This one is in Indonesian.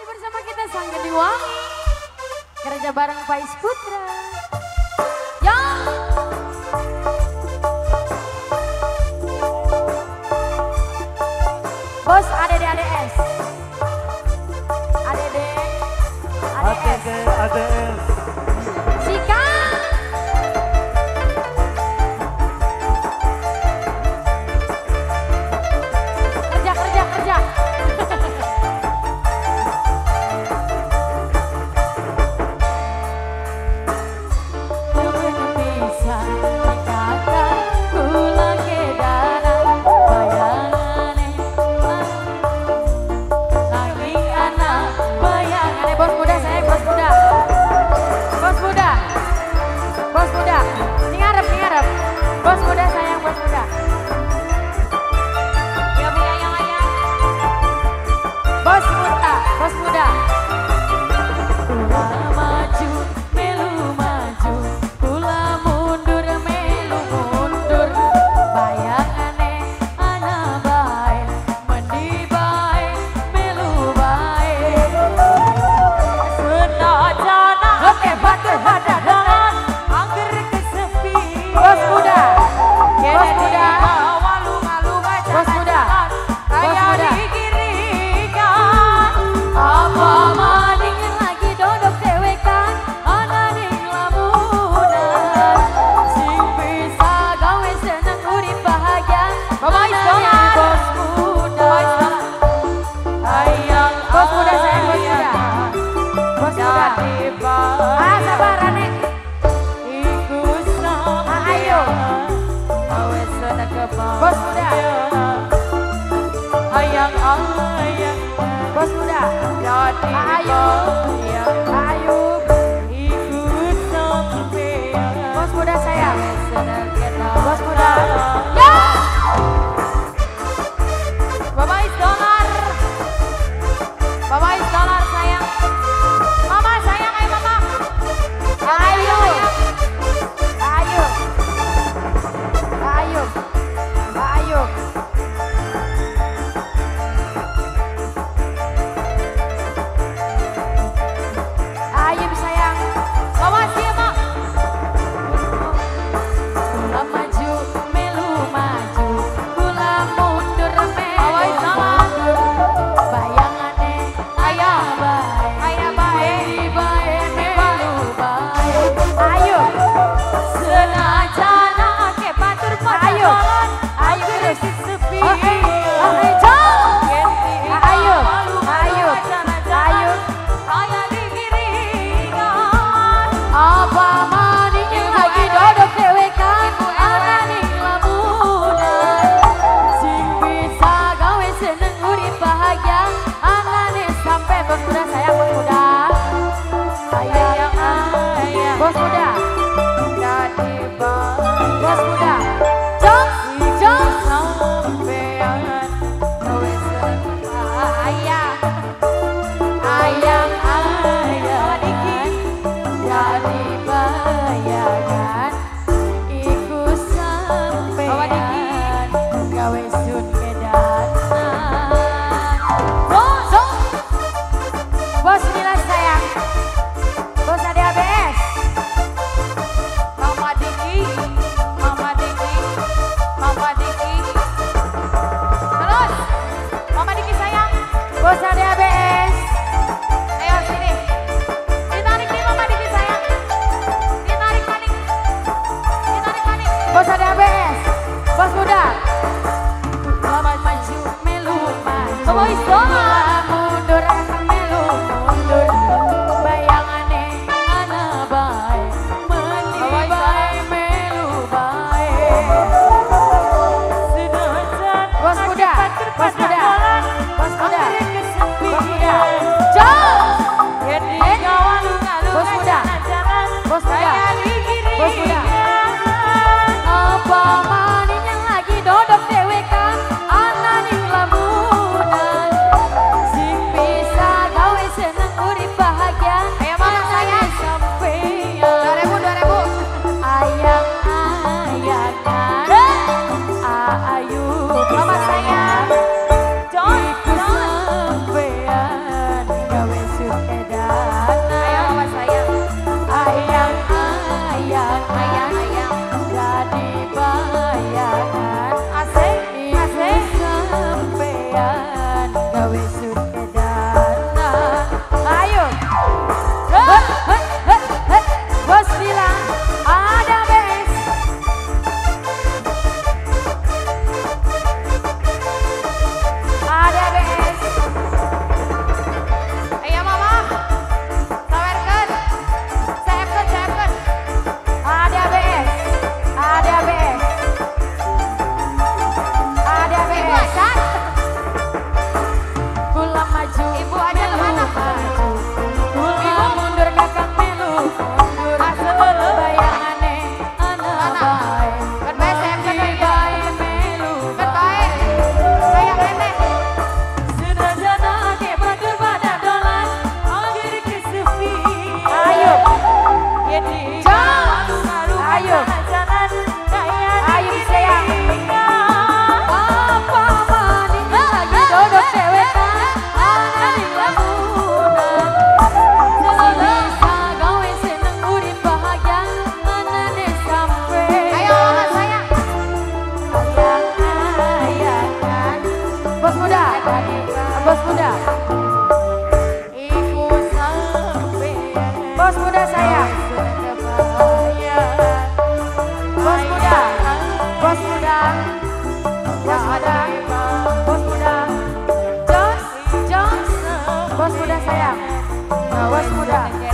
Masih bersama kita Sang Gediwangi, kerja bareng Faiz Putra. Ya. Bos ADD ADS. ADD ADS. ADS. Sika. Kerja. Bos muda sayang, bos muda. Ya Bu ayang-ayang. Bos muda. Kula maju, melu maju, kula mundur, melu mundur. Bayangane ana bae, mendi bae, melu bae. Senajan hate batu hadadan, angger kesepi. Bos muda. Bos muda. Bos muda. Kayak dikiringan. Apa maning lagi dodok dewekan, ana ning lamunan. Sing bisa gawe seneng urip bahagia. Ana bos muda. Hayang bos muda sayang bos muda. Bos muda. Ah sabar Ane. Ikut sama ayo. Bos muda. Ayang bos muda. Ayo. Ayo. Ikut sampean. Bos muda sayang. Bos muda. Ya. Bapak Isdolar. Bapak Isdolar sayang. Mama sayang ayo mama. Ayo. Ayo. Ayo. Ayo. Ayo sayang. Mama siap, Mak. Kula maju, melu maju. Kula mundur, melu mundur. Bayangane aya bae. muda sayang. Bos muda.